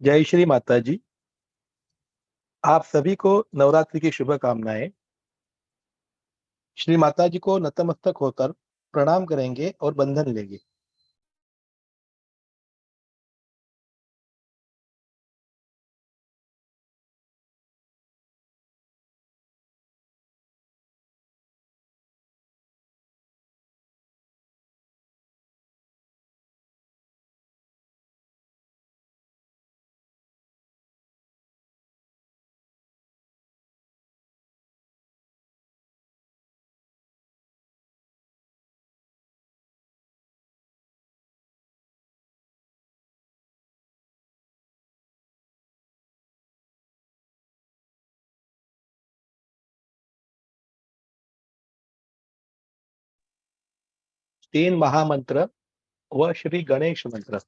जय श्री माता जी। आप सभी को नवरात्रि की शुभकामनाएं। श्री माता जी को नतमस्तक होकर प्रणाम करेंगे और बंधन लेंगे। तीन महामंत्र व श्री गणेश मंत्र।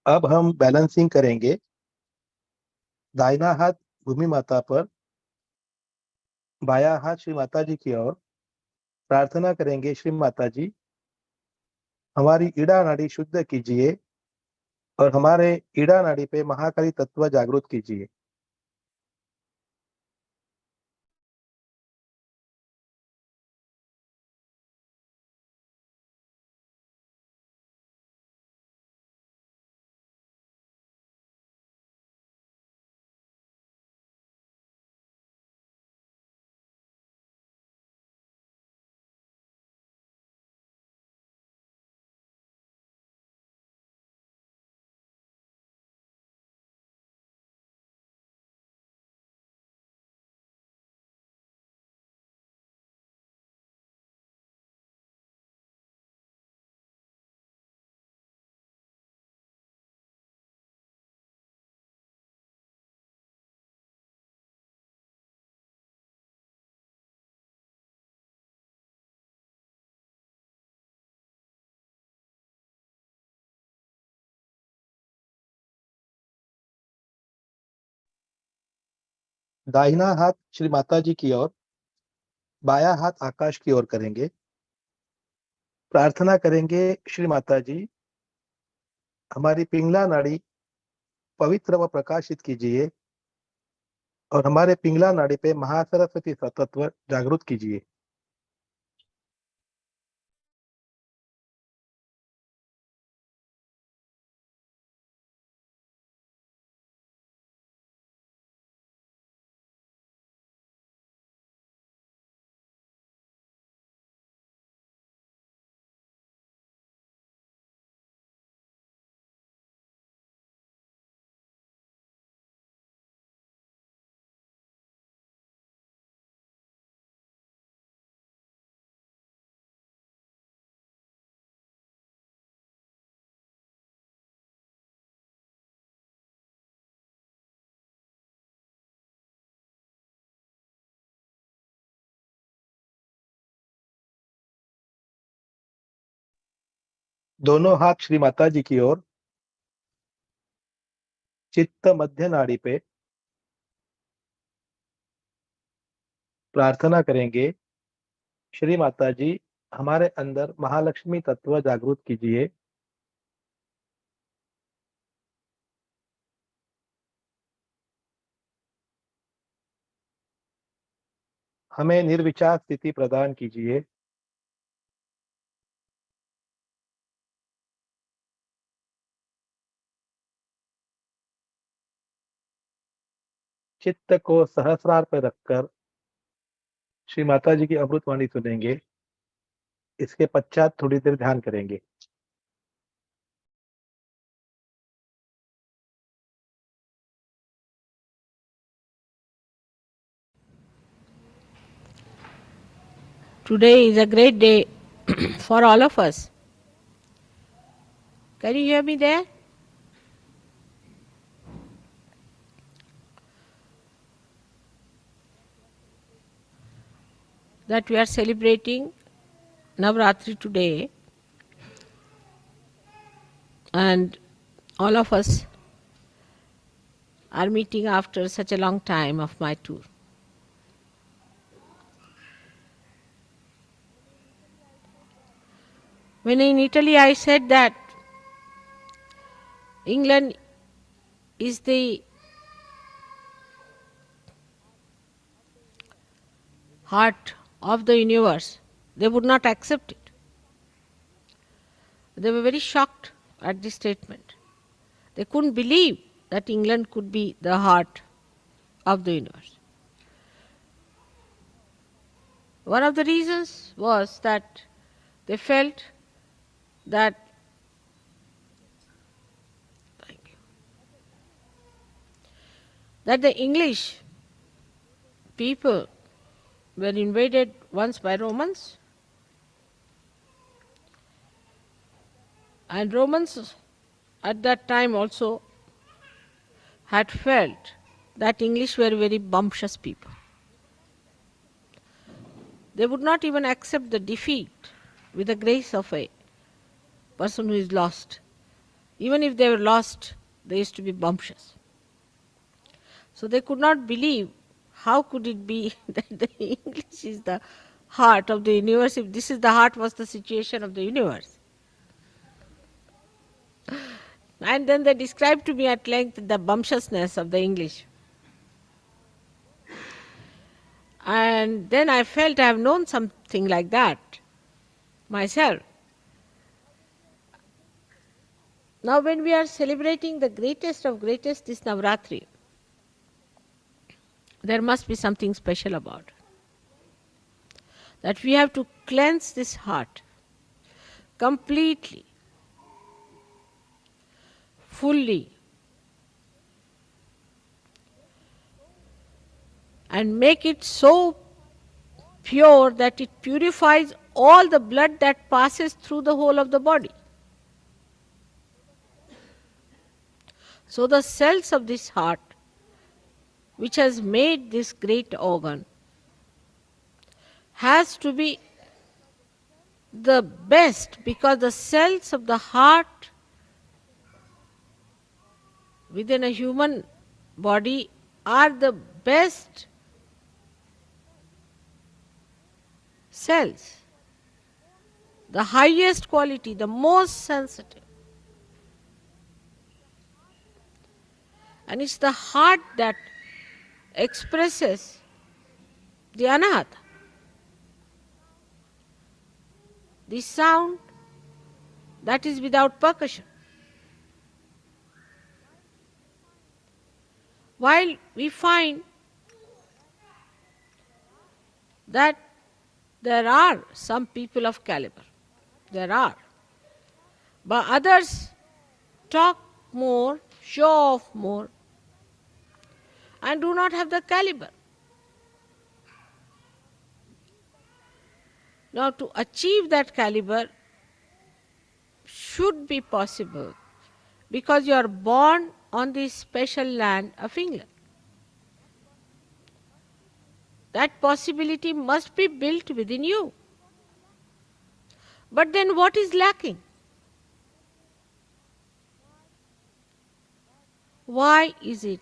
अब हम बैलेंसिंग करेंगे। दाहिना हाथ भूमि माता पर, बायां हाथ श्री माता जी की ओर। प्रार्थना करेंगे, श्री माता जी हमारी ईड़ा नाड़ी शुद्ध कीजिए और हमारे ईड़ा नाड़ी पे महाकाली तत्व जागृत कीजिए। दाहिना हाथ श्री माता जी की ओर, बायां हाथ आकाश की ओर करेंगे। प्रार्थना करेंगे, श्री माता जी हमारी पिंगला नाड़ी पवित्र व प्रकाशित कीजिए और हमारे पिंगला नाड़ी पे महासरस्वती तत्व जागृत कीजिए। दोनों हाथ श्री माता जी की ओर, चित्त मध्य नाड़ी पे। प्रार्थना करेंगे, श्री माता जी हमारे अंदर महालक्ष्मी तत्व जागृत कीजिए। हमें निर्विचार स्थिति प्रदान कीजिए। चित्त को सहस्रार पर रखकर श्री माता जी की अमृतवाणी सुनेंगे। इसके पश्चात थोड़ी देर ध्यान करेंगे। Today is a great day for all of us. Can you hear me there? That we are celebrating Navaratri today, and all of us are meeting after such a long time of my tour. When in Italy I said that England is the heart of the universe, they would not accept it. They were very shocked at this statement. They couldn't believe that England could be the heart of the universe. One of the reasons was that they felt that the English people were invaded once by Romans, and Romans at that time also had felt that English were very bumptious people. They would not even accept the defeat with the grace of a person who is lost. Even if they were lost, they used to be bumptious. So they could not believe how could it be that the English is the heart of the universe if this is the heart was the situation of the universe. And then they described to me at length the bumptiousness of the English. And then I felt I have known something like that myself. Now when we are celebrating the greatest of greatest, this Navaratri, there must be something special about it. That we have to cleanse this heart completely, fully, and make it so pure that it purifies all the blood that passes through the whole of the body. So the cells of this heart, which has made this great organ, has to be the best, because the cells of the heart within a human body are the best cells, the highest quality, the most sensitive. And it's the heart that expresses the anahata. The sound that is without percussion. While we find that there are some people of caliber, there are, but others talk more, show off more, and do not have the caliber. Now, to achieve that caliber should be possible because you are born on this special land of England. That possibility must be built within you. But then what is lacking? Why is it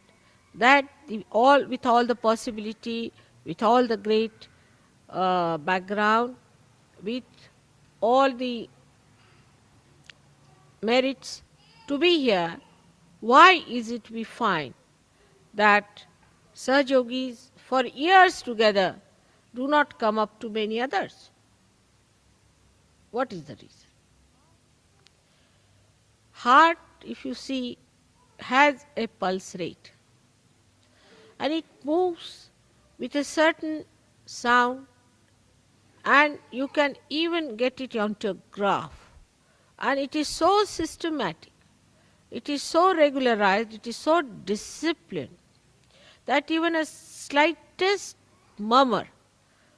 that with all the possibility, with all the great background, with all the merits to be here, why is it we find that Sahaja Yogis for years together do not come up to many others? What is the reason? Heart, if you see, has a pulse rate and it moves with a certain sound, and you can even get it onto a graph, and it is so systematic, it is so regularized, it is so disciplined that even a slightest murmur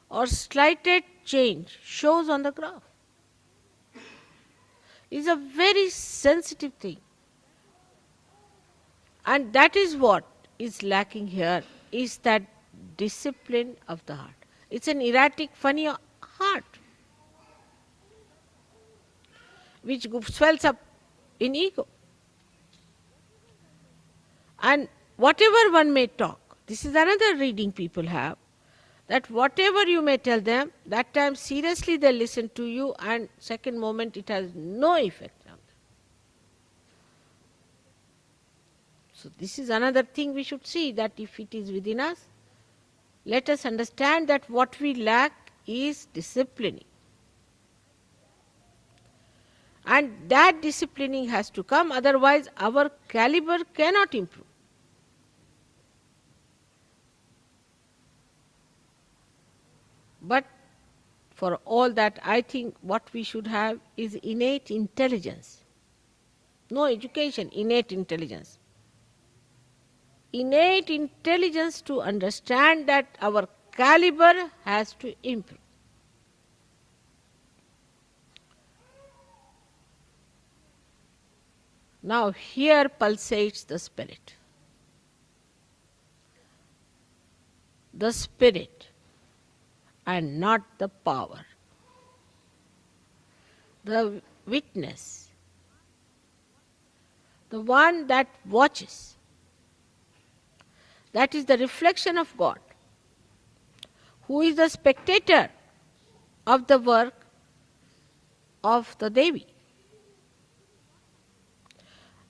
or slightest change shows on the graph. It is a very sensitive thing. And that is what is lacking here, is that discipline of the heart. It's an erratic, funny heart which swells up in ego. And whatever one may talk, this is another reading people have, that whatever you may tell them, that time seriously they listen to you, and second moment it has no effect on them. So this is another thing we should see, that if it is within us, let us understand that what we lack is disciplining. And that disciplining has to come, otherwise our caliber cannot improve. But for all that, I think what we should have is innate intelligence. No education, innate intelligence. Innate intelligence to understand that our caliber has to improve. Now here pulsates the spirit. The spirit and not the power. The witness, the one that watches. That is the reflection of God, who is the spectator of the work of the Devi.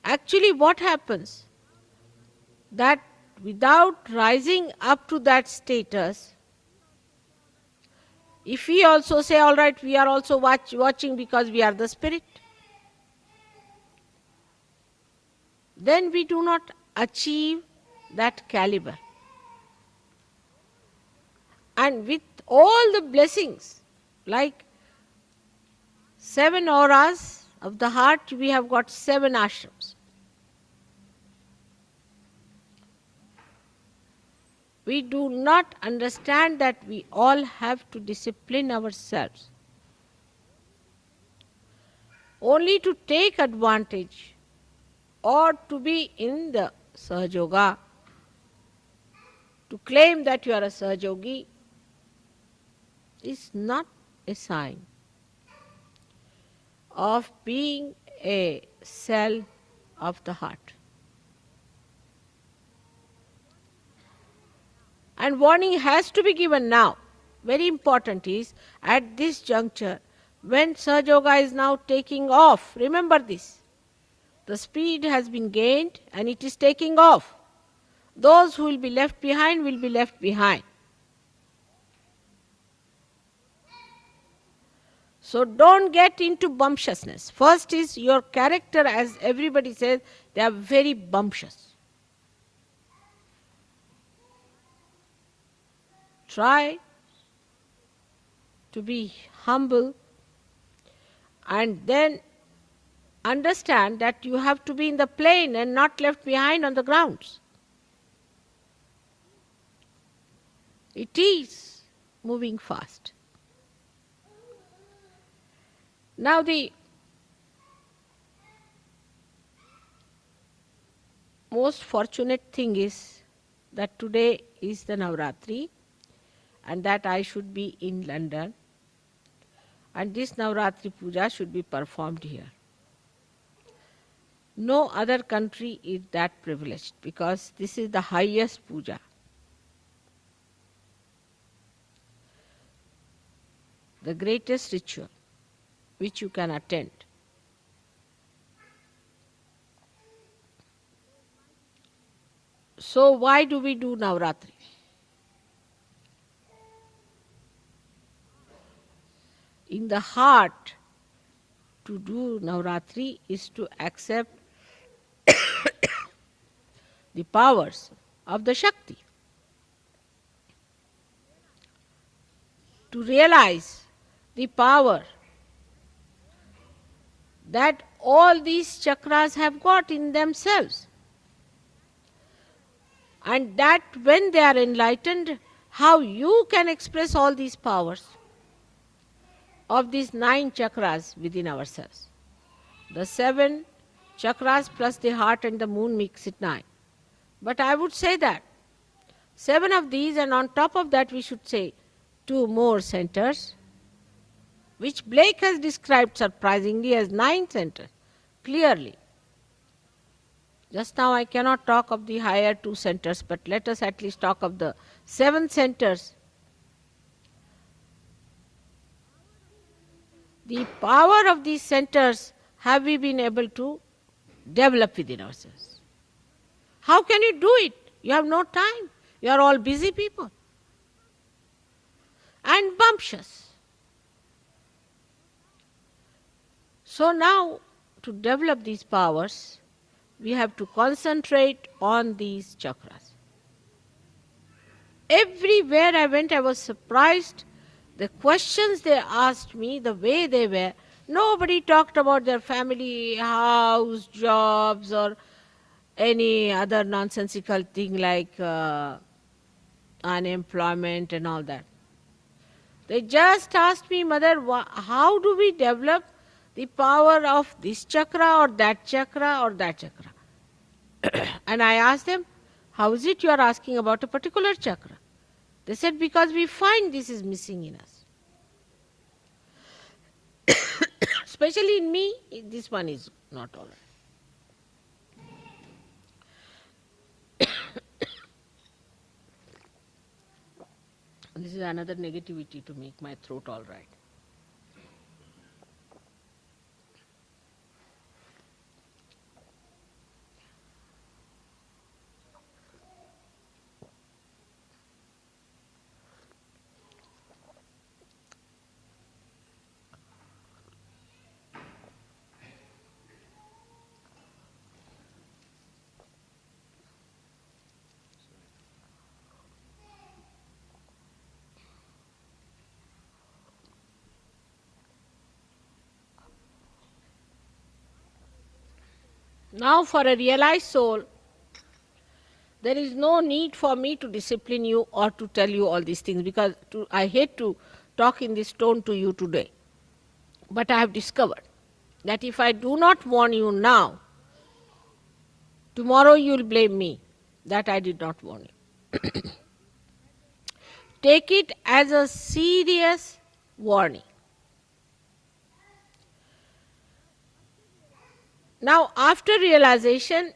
Actually, what happens? That without rising up to that status, if we also say, all right, we are also watching because we are the spirit, then we do not achieve that caliber. And with all the blessings, like 7 auras of the heart, we have got 7 ashrams. We do not understand that we all have to discipline ourselves only to take advantage or to be in the Sahaja Yoga, to claim that you are a Sahaja Yogi is not a sign of being a cell of the heart. And warning has to be given now. Very important is, at this juncture, when Sahaja Yoga is now taking off, remember this, the speed has been gained and it is taking off. Those who will be left behind will be left behind. So don't get into bumptiousness. First is your character, as everybody says, they are very bumptious. Try to be humble and then understand that you have to be in the plane and not left behind on the grounds. It is moving fast. Now the most fortunate thing is that today is the Navaratri and that I should be in London, and this Navaratri Puja should be performed here. No other country is that privileged because this is the highest puja. The greatest ritual which you can attend. So why do we do Navaratri? In the heart, to do Navaratri is to accept the powers of the Shakti. To realize the power that all these chakras have got in themselves. And that when they are enlightened, how you can express all these powers of these 9 chakras within ourselves. The 7 chakras plus the heart and the moon makes it 9. But I would say that 7 of these, and on top of that we should say 2 more centers, which Blake has described surprisingly as 9 centers, clearly. Just now I cannot talk of the higher 2 centers, but let us at least talk of the 7 centers. The power of these centers have we been able to develop within ourselves. How can you do it? You have no time. You are all busy people. And bumptious. So now, to develop these powers, we have to concentrate on these chakras. Everywhere I went, I was surprised. The questions they asked me, the way they were, nobody talked about their family, house, jobs, or any other nonsensical thing like unemployment and all that. They just asked me, Mother, how do we develop the power of this chakra or that chakra or that chakra? And I asked them, how is it you are asking about a particular chakra? They said, because we find this is missing in us. Especially in me, this one is not all right. This is another negativity to make my throat all right. Now for a realized soul, there is no need for me to discipline you or to tell you all these things, because I hate to talk in this tone to you today. But I have discovered that if I do not warn you now, tomorrow you will blame me that I did not warn you. Take it as a serious warning. Now, after realization,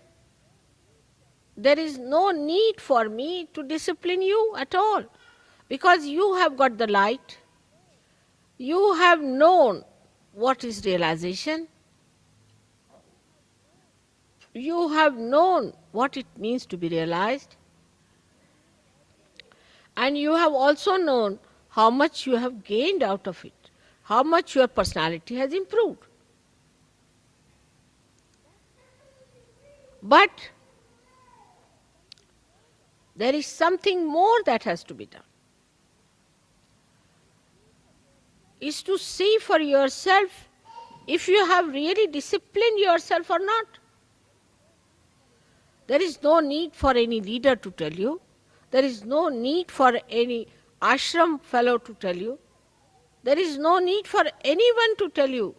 there is no need for me to discipline you at all, because you have got the light, you have known what is realization, you have known what it means to be realized, and you have also known how much you have gained out of it, how much your personality has improved. But there is something more that has to be done. Is to see for yourself if you have really disciplined yourself or not. There is no need for any leader to tell you. There is no need for any ashram fellow to tell you. There is no need for anyone to tell you.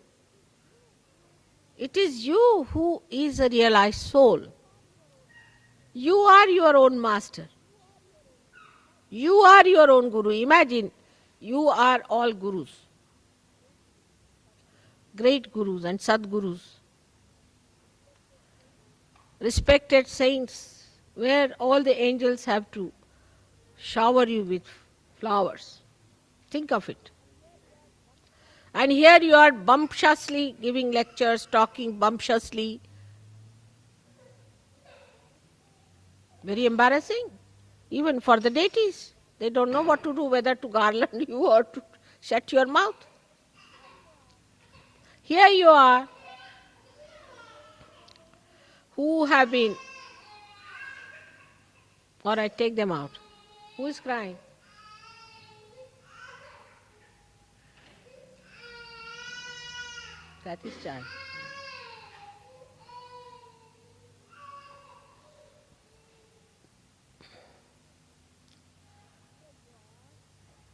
It is you who is a realized soul. You are your own master. You are your own guru. Imagine, you are all gurus. Great gurus and sadgurus. Respected saints, where all the angels have to shower you with flowers. Think of it. And here you are bumptiously giving lectures, talking bumptiously. Very embarrassing, even for the deities. They don't know what to do, whether to garland you or to shut your mouth. Here you are, who have been, or I take them out. Who is crying? Kathy's child.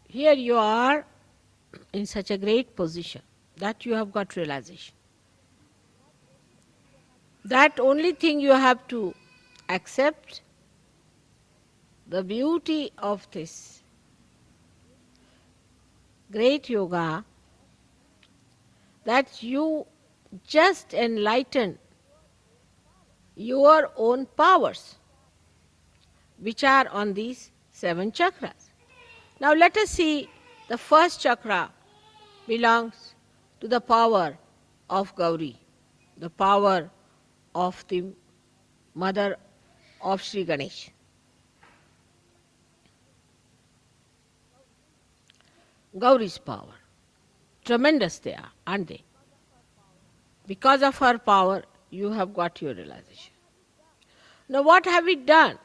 Here you are in such a great position that you have got realization. That only thing you have to accept the beauty of this great yoga, that you just enlighten your own powers, which are on these 7 chakras. Now let us see, the first chakra belongs to the power of Gauri, the power of the mother of Sri Ganesh. Gauri's power. Tremendous they are, aren't they? Because of her power, you have got your realization. Now what have we done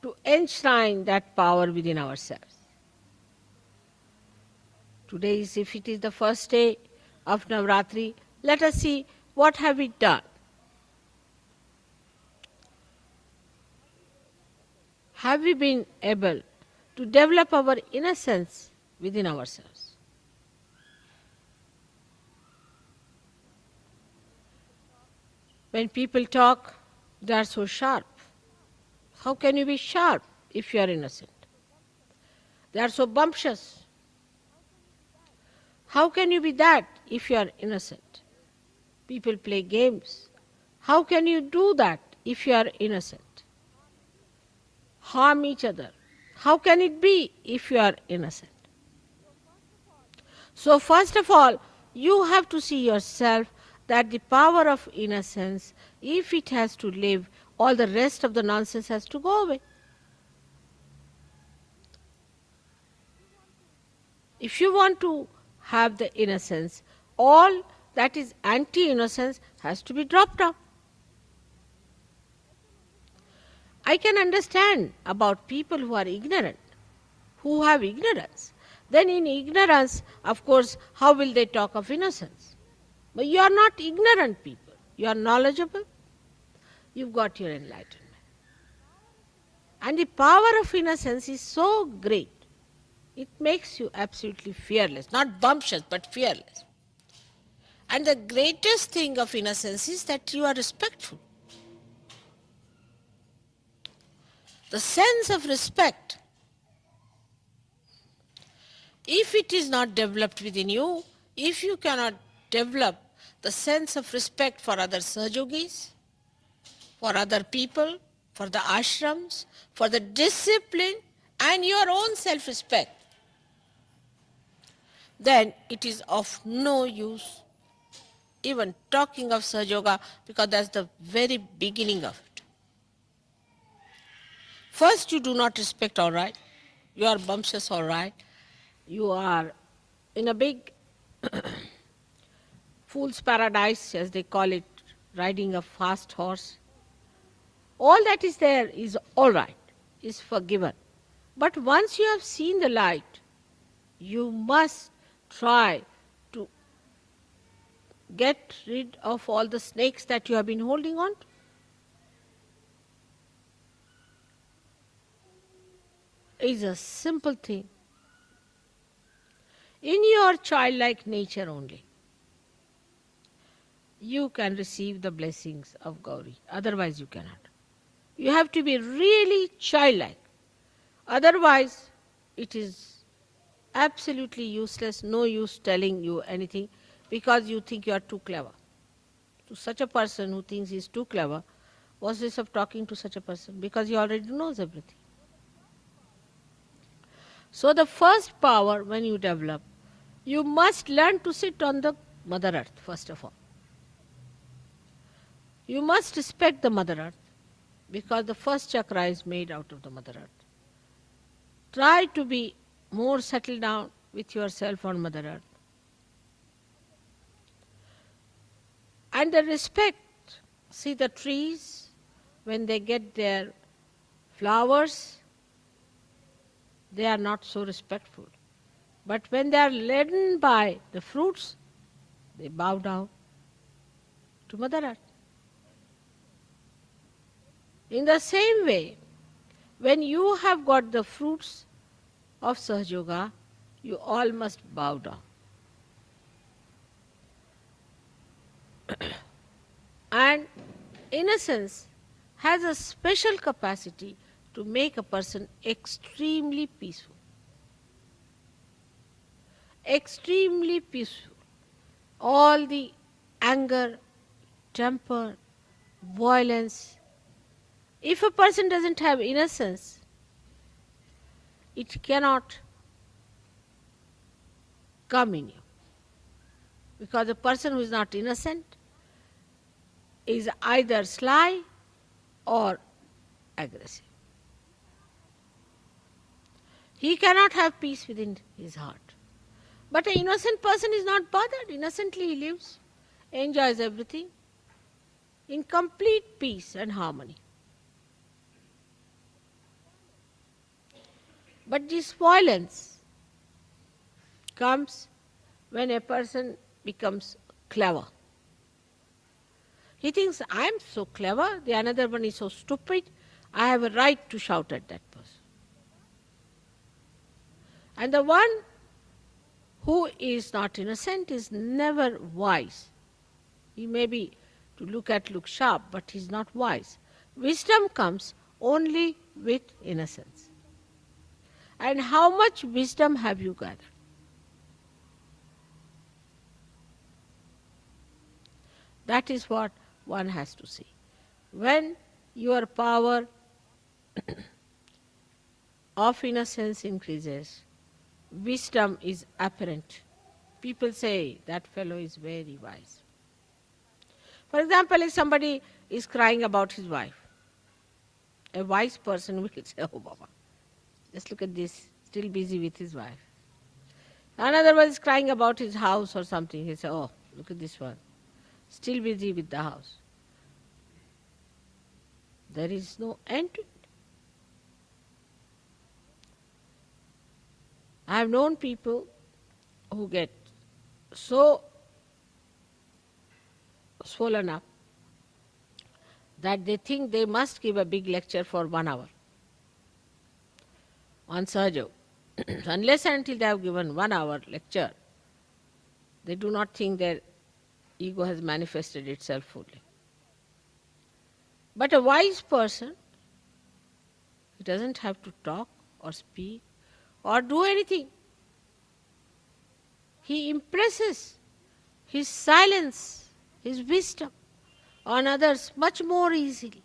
to enshrine that power within ourselves? Today, if it is the first day of Navaratri, let us see what have we done. Have we been able to develop our innocence within ourselves? When people talk, they are so sharp. How can you be sharp if you are innocent? They are so bumptious. How can you be that if you are innocent? People play games. How can you do that if you are innocent? Harm each other. How can it be if you are innocent? So first of all, you have to see yourself that the power of innocence, if it has to live, all the rest of the nonsense has to go away. If you want to have the innocence, all that is anti-innocence has to be dropped off. I can understand about people who are ignorant, who have ignorance. Then in ignorance, of course, how will they talk of innocence? But you are not ignorant people. You are knowledgeable. You've got your enlightenment. And the power of innocence is so great. It makes you absolutely fearless. Not bumptious, but fearless. And the greatest thing of innocence is that you are respectful. The sense of respect, if it is not developed within you, if you cannot develop the sense of respect for other Sahajogis, for other people, for the ashrams, for the discipline and your own self-respect, then it is of no use even talking of Sahaja, because that's the very beginning of it. First, you do not respect, all right. You are bumptious, all right. You are in a big fool's paradise, as they call it, riding a fast horse. All that is there is all right, is forgiven. But once you have seen the light, you must try to get rid of all the snakes that you have been holding on to. It's a simple thing. In your childlike nature only, you can receive the blessings of Gauri. Otherwise you cannot. You have to be really childlike. Otherwise, it is absolutely useless, no use telling you anything, because you think you are too clever. To such a person who thinks he is too clever, what's this of talking to such a person? Because he already knows everything. So the first power when you develop, you must learn to sit on the Mother Earth, first of all. You must respect the Mother Earth, because the first chakra is made out of the Mother Earth. Try to be more settled down with yourself on Mother Earth. And the respect, see the trees, when they get their flowers, they are not so respectful. But when they are laden by the fruits, they bow down to Mother Earth. In the same way, when you have got the fruits of Sahaja, you all must bow down. And innocence has a special capacity to make a person extremely peaceful. Extremely peaceful. All the anger, temper, violence. If a person doesn't have innocence, it cannot come in you. Because a person who is not innocent is either sly or aggressive. He cannot have peace within his heart. But an innocent person is not bothered. Innocently he lives, enjoys everything in complete peace and harmony. But this violence comes when a person becomes clever. He thinks, I am so clever, the another one is so stupid, I have a right to shout at that person. And the one who is not innocent is never wise. He may be to look sharp, but he is not wise. Wisdom comes only with innocence. And how much wisdom have you gathered? That is what one has to see. When your power of innocence increases, wisdom is apparent. People say, that fellow is very wise. For example, if somebody is crying about his wife, a wise person will say, oh Baba, just look at this, still busy with his wife. Another one is crying about his house or something. He say, oh, look at this one, still busy with the house. There is no end to it. I have known people who get so swollen up that they think they must give a big lecture for 1 hour on Sahaja. Unless and until they have given 1 hour lecture, they do not think their ego has manifested itself fully. But a wise person, he doesn't have to talk or speak or do anything. He impresses. His silence his wisdom on others much more easily.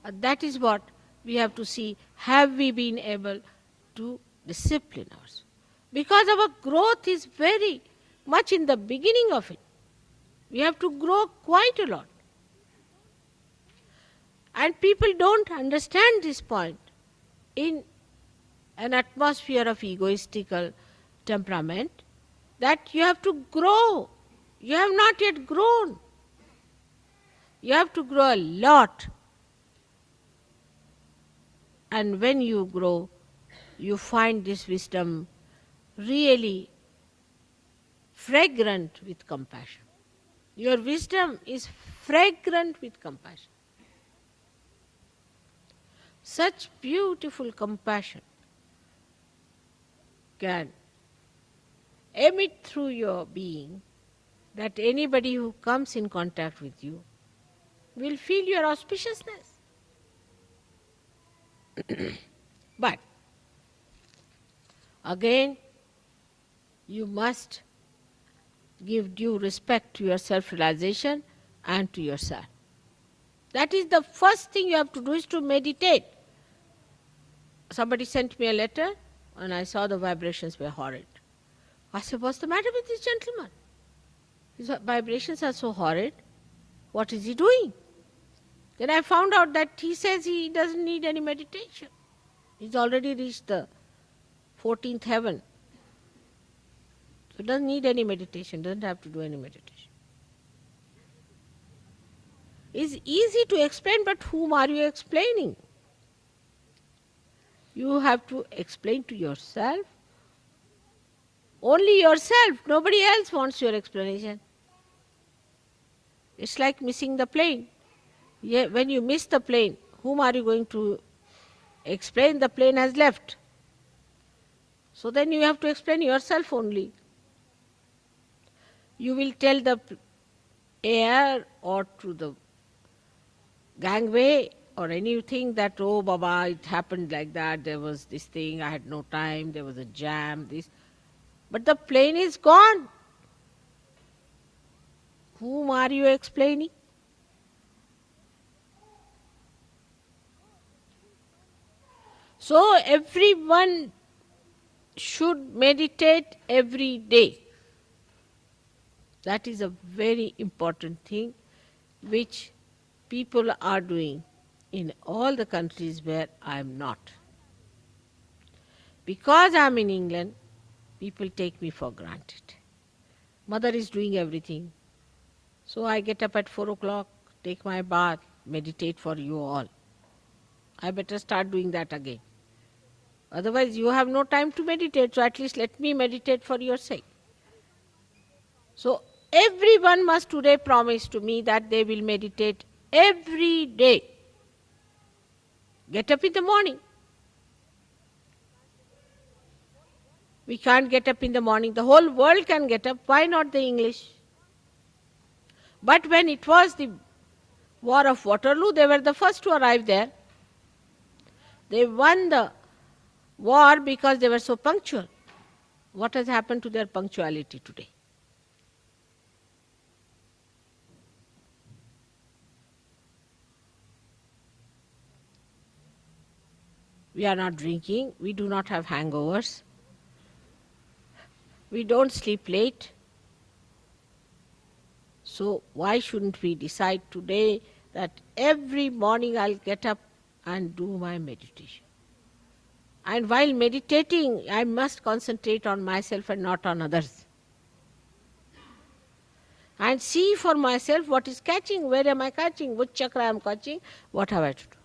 And that is what we have to see. Have we been able to discipline ourselves? Because our growth is very much in the beginning of it. We have to grow quite a lot. And people don't understand this point. In an atmosphere of egoistical temperament, that you have to grow. You have not yet grown. You have to grow a lot. And when you grow, you find this wisdom really fragrant with compassion. Your wisdom is fragrant with compassion. Such beautiful compassion can emit through your being that anybody who comes in contact with you will feel your auspiciousness. But again, you must give due respect to your self-realization and to yourself. That is the first thing you have to do, is to meditate. Somebody sent me a letter and I saw the vibrations were horrid. I said, what's the matter with this gentleman? His vibrations are so horrid. What is he doing? Then I found out that he says he doesn't need any meditation. He's already reached the 14th heaven. So he doesn't need any meditation, doesn't have to do any meditation. It's easy to explain, but whom are you explaining? You have to explain to yourself. Only yourself. Nobody else wants your explanation. It's like missing the plane. When you miss the plane, whom are you going to explain? The plane has left. So then you have to explain yourself only. You will tell the air or to the gangway or anything that, oh Baba, it happened like that, there was this thing, I had no time, there was a jam, this. But the plane is gone. Whom are you explaining? So everyone should meditate every day. That is a very important thing which people are doing in all the countries where I am not. Because I am in England, people take me for granted. Mother is doing everything. So I get up at 4 o'clock, take my bath, meditate for you all. I better start doing that again. Otherwise you have no time to meditate, so at least let me meditate for your sake. So everyone must today promise to me that they will meditate every day. Get up in the morning. We can't get up in the morning. The whole world can get up. Why not the English? But when it was the War of Waterloo, they were the first to arrive there. They won the war because they were so punctual. What has happened to their punctuality today? We are not drinking. We do not have hangovers. We don't sleep late. So why shouldn't we decide today that every morning I'll get up and do my meditation? And while meditating, I must concentrate on myself and not on others. And see for myself what is catching, where am I catching, which chakra I am catching, what have I to do.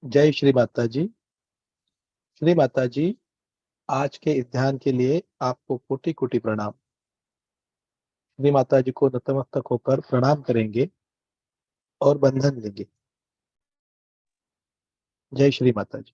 जय श्री माता जी। श्री माता जी, आज के इस ध्यान के लिए आपको कोटि कोटि प्रणाम। श्री माता जी को नतमस्तक होकर प्रणाम करेंगे और बंधन लेंगे। जय श्री माता जी।